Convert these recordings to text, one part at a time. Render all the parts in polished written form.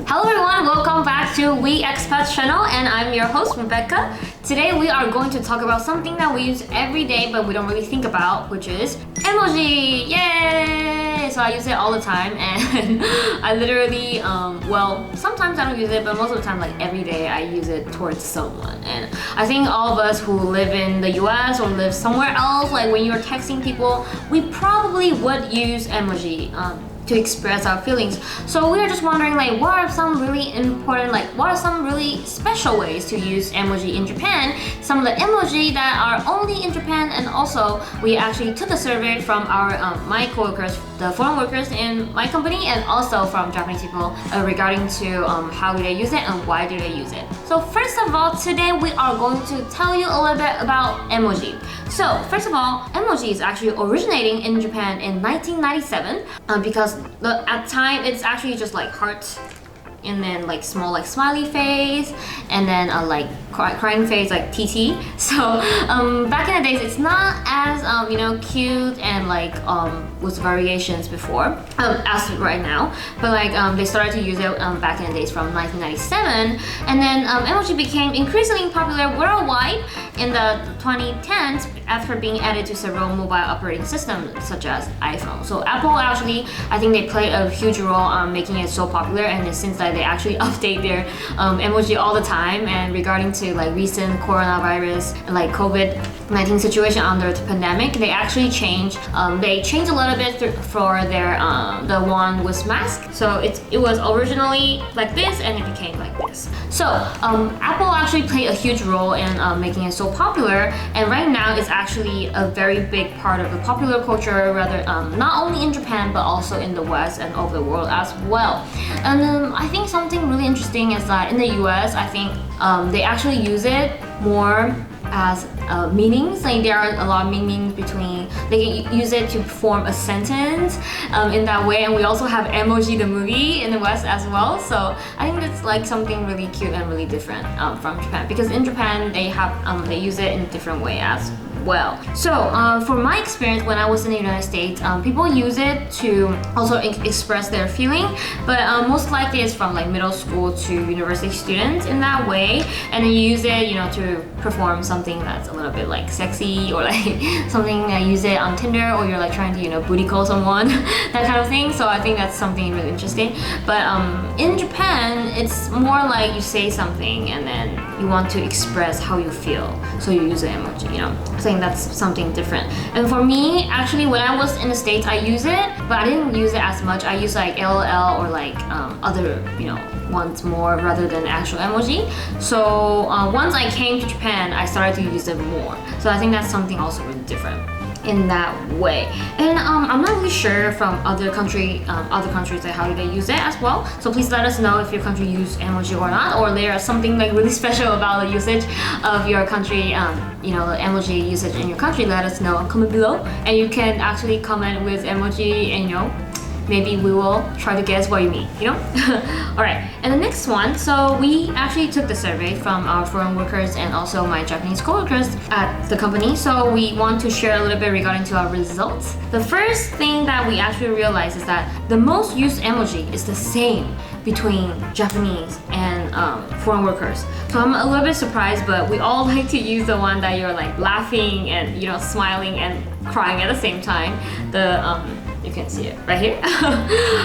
Hello everyone, welcome back to WeXpats channel, and I'm your host Rebecca. Today we are going to talk about something that we use every day but we don't really think about, which is emoji. Yay! So I use it all the time, and I literally, sometimes I don't use it, but most of the time, like every day, I use it towards someone. And I think all of us who live in the US or live somewhere else, like when you're texting people, we probably would use emoji to express our feelings. So we are just wondering, like, what are some really important, like what are some really special ways to use emoji in Japan? Some of the emoji that are only in Japan, and also we actually took a survey from our my coworkers, the foreign workers in my company, and also from Japanese people regarding to how do they use it and why do they use it. So first of all, today we are going to tell you a little bit about emoji. So first of all, emoji is actually originating in Japan in 1997 because at the time it's actually just like hearts and then like small like smiley face and then like crying face like TT. So back in the days it's not as cute and like with variations before as right now, but like they started to use it back in the days from 1997, and then emoji became increasingly popular worldwide in the 2010s after being added to several mobile operating systems such as iPhone. So Apple actually, I think they play a huge role on making it so popular, and since that they actually update their emoji all the time. And regarding to like recent coronavirus and like COVID-19 situation under the pandemic, they actually changed a little bit for their the one with mask. So it was originally like this and it became like this. So Apple actually played a huge role in making it so popular, and right now it's actually a very big part of the popular culture, rather not only in Japan but also in the West and over the world as well. And I think something really interesting is that in the US, I think they actually use it more as meanings. Like there are a lot of meanings between, they can use it to form a sentence in that way. And we also have Emoji the movie in the West as well. So I think that's like something really cute and really different from Japan, because in Japan they use it in a different way as well. So for my experience when I was in the United States, people use it to also express their feeling, but most likely it's from like middle school to university students in that way, and then you use it to perform something that's a little bit like sexy, or like something that you use it on Tinder, or you're like trying to booty call someone that kind of thing. So I think that's something really interesting. But in Japan it's more like you say something and then you want to express how you feel, so you use an emoji. So I think that's something different. And for me, actually, when I was in the States, I use it, but I didn't use it as much. I use like LOL or like other ones more rather than actual emoji. So once I came to Japan, I started to use it more. So I think that's something also really different in that way. And I'm not really sure from other countries like how do they use it as well. So please let us know if your country use emoji or not, or there's something like really special about the usage of your country, the emoji usage in your country. Let us know, comment below, and you can actually comment with emoji, and maybe we will try to guess what you mean, Alright, and the next one, so we actually took the survey from our foreign workers and also my Japanese coworkers at the company. So we want to share a little bit regarding to our results. The first thing that we actually realized is that the most used emoji is the same between Japanese and foreign workers. So I'm a little bit surprised, but we all like to use the one that you're like laughing and smiling and crying at the same time. You can see it right here.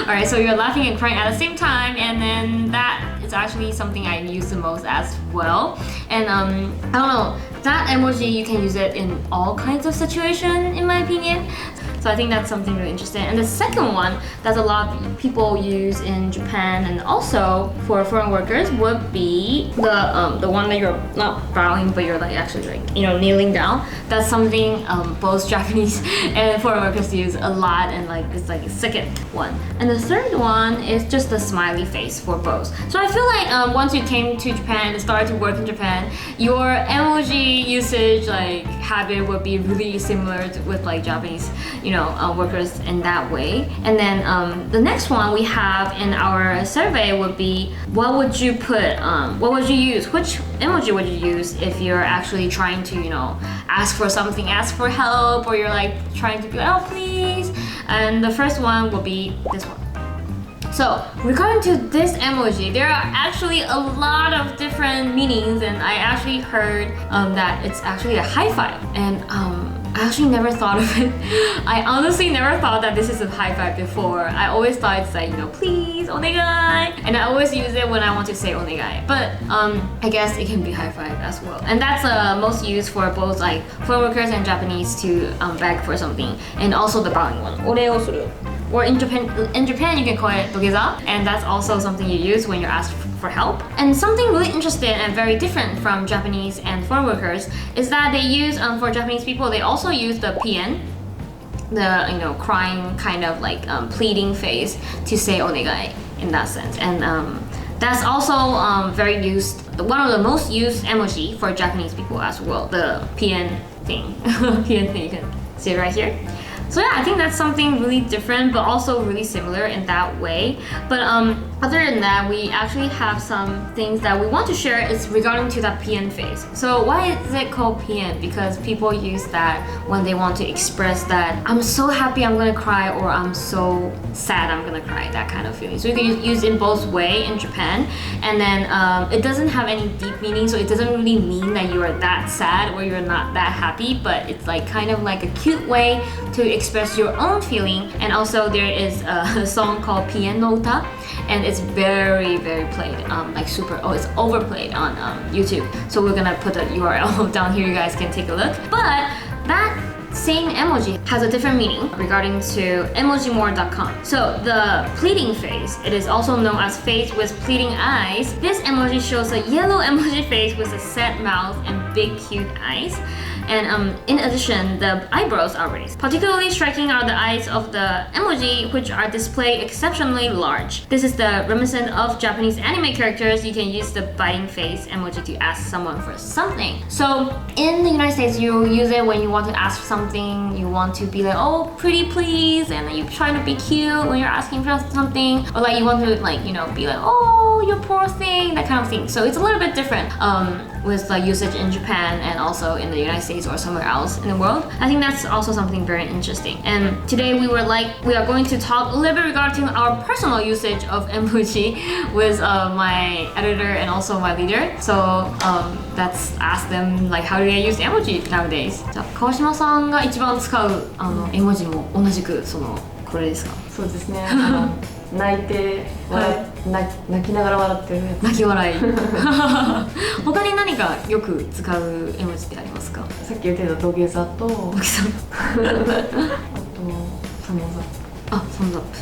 Alright, so you're laughing and crying at the same time, and then that is actually something I use the most as well. And I don't know, that emoji, you can use it in all kinds of situations in my opinion. So I think that's something really interesting. And the second one that a lot of people use in Japan and also for foreign workers would be the one that you're not bowing, but you're like actually like kneeling down. That's something both Japanese and foreign workers use a lot, and like it's like a second one. And the third one is just the smiley face for both. So I feel like once you came to Japan and started to work in Japan, your emoji usage like habit would be really similar with like Japanese workers in that way. And then the next one we have in our survey would be, what would you use, which emoji would you use if you're actually trying to ask for something, ask for help, or you're like trying to be like, oh please. And the first one will be this one. So regarding to this emoji, there are actually a lot of different meanings, and I actually heard that it's actually a high five, and I actually never thought of it. I honestly never thought that this is a high five before. I always thought it's like, please, onegai. And I always use it when I want to say onegai. But I guess it can be high five as well. And that's most used for both like foreign workers and Japanese to beg for something. And also the bowing one. Oreo suru. Or in Japan you can call it dogeza, and that's also something you use when you're asked for help. And something really interesting and very different from Japanese and foreign workers is that they use, for Japanese people, they also use the pien, the crying kind of like pleading face to say onegai in that sense. And that's also very used, one of the most used emoji for Japanese people as well, the pien thing. Pien thing, you can see it right here. So yeah, I think that's something really different, but also really similar in that way. But other than that, we actually have some things that we want to share is regarding to that PN face. So why is it called PN? Because people use that when they want to express that I'm so happy I'm gonna cry, or I'm so sad I'm gonna cry, that kind of feeling. So you can use it in both way in Japan, and then it doesn't have any deep meaning, so it doesn't really mean that you are that sad or you're not that happy, but it's like kind of like a cute way to express your own feeling. And also there is a song called Pien no Uta, and it's very played, like super, it's overplayed on YouTube. So we're gonna put the URL down here, you guys can take a look. But that same emoji has a different meaning regarding to emojimore.com. So the pleading face, it is also known as face with pleading eyes. This emoji shows a yellow emoji face with a sad mouth and big cute eyes. And in addition, the eyebrows are raised. Particularly striking are the eyes of the emoji, which are displayed exceptionally large. This is the reminiscent of Japanese anime characters. You can use the biting face emoji to ask someone for something. So in the United States, you use it when you want to ask something, you want to be like, oh, pretty please, and then you try to be cute when you're asking for something, or like you want to like, be like, oh, you poor thing, that kind of thing. So it's a little bit different with the usage in Japan and also in the United States or somewhere else in the world. I think that's also something very interesting. And today we are going to talk a little bit regarding our personal usage of emoji with my editor and also my leader. So let's ask them like how do they use emoji nowadays. じゃあ川島さんが一番使う絵文字も同じくこれですか？そうですね。泣いて泣きながら笑ってるやつ。泣き笑い。他に何かよく使う絵文字ってありますか？さっき言ってた土下座と、あとサムズアップ。あ、サムズアップ。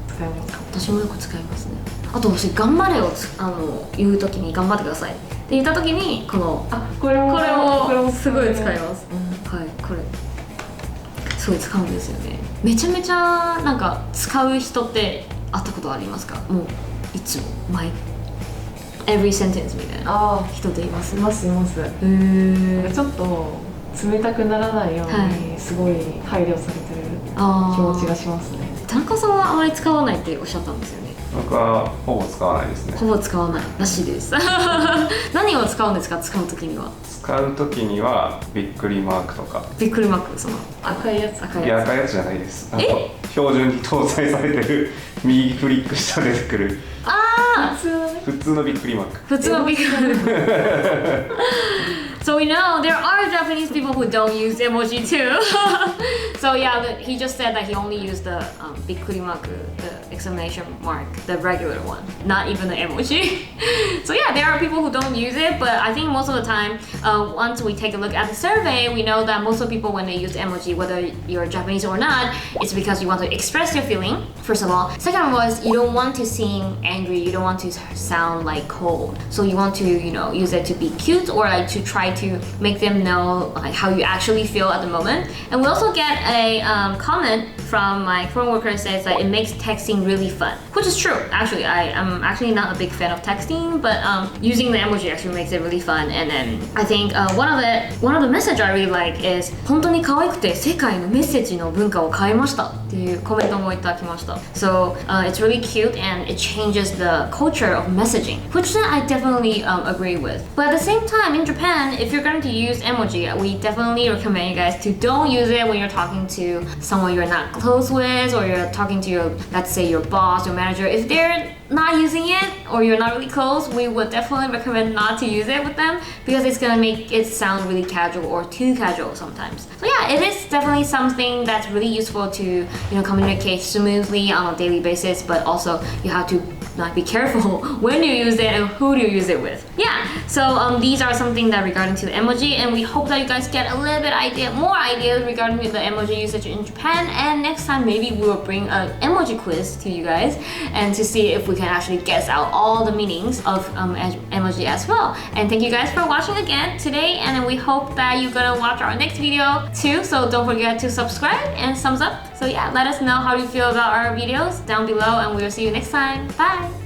使います。私もよく使いますね。あと私頑張れを言うときに頑張ってくださいって言ったときにこれもすごい使います。はい、これすごい使うんですよね。めちゃめちゃなんか使う人って会ったことありますか？もういつもevery sentence みたいな人っています？います。ちょっと冷たくならないようにすごい配慮されてる気持ちがしますね。田中さんはあまり使わないっておっしゃったんですよね。僕はほぼ使わないですね。ほぼ使わないらしいです。何を使うんですか？使うときには。使うときにはびっくりマークとか。びっくりマーク、赤いやつ。いや、赤いやつじゃないです。標準に搭載されてる右クリックしたら出てくる。普通のびっくりマーク。普通のびっくりマーク。So we know there are Japanese people who don't use emoji too. So yeah, he just said that he only used the bikkurimaku, the exclamation mark, the regular one, not even the emoji. So yeah, there are people who don't use it, but I think most of the time, once we take a look at the survey, we know that most of the people when they use emoji, whether you're Japanese or not, it's because you want to express your feeling, first of all. Second was, you don't want to seem angry, you don't want to sound like cold. So you want to, use it to be cute or like to try to make them know like how you actually feel at the moment. And we also get a comment from my foreign worker that says that it makes texting really fun, which is true. Actually, I'm actually not a big fan of texting, but using the emoji actually makes it really fun. And then I think one of the message I really like is 本当に可愛くて世界のメッセージの文化を変えましたっていうコメントもいただきました。So it's really cute and it changes the culture of messaging, which I definitely agree with. But at the same time, in Japan, if you're going to use emoji, we definitely recommend you guys to don't use it when you're talking to someone you're not close with, or you're talking to your, let's say, your boss or manager. If they're not using it or you're not really close, we would definitely recommend not to use it with them, because it's gonna make it sound really casual or too casual sometimes. So yeah, it is definitely something that's really useful to communicate smoothly on a daily basis, but also you have to be careful when you use it and who do you use it with. Yeah, so these are something that regarding to the emoji, and we hope that you guys get a little bit more ideas regarding the emoji usage in Japan. And next time maybe we will bring an emoji quiz to you guys and to see if we can actually guess out all the meanings of emoji as well. And thank you guys for watching again today, and then we hope that you're gonna watch our next video too. So don't forget to subscribe and thumbs up. So yeah, let us know how you feel about our videos down below, and we'll see you next time. Bye!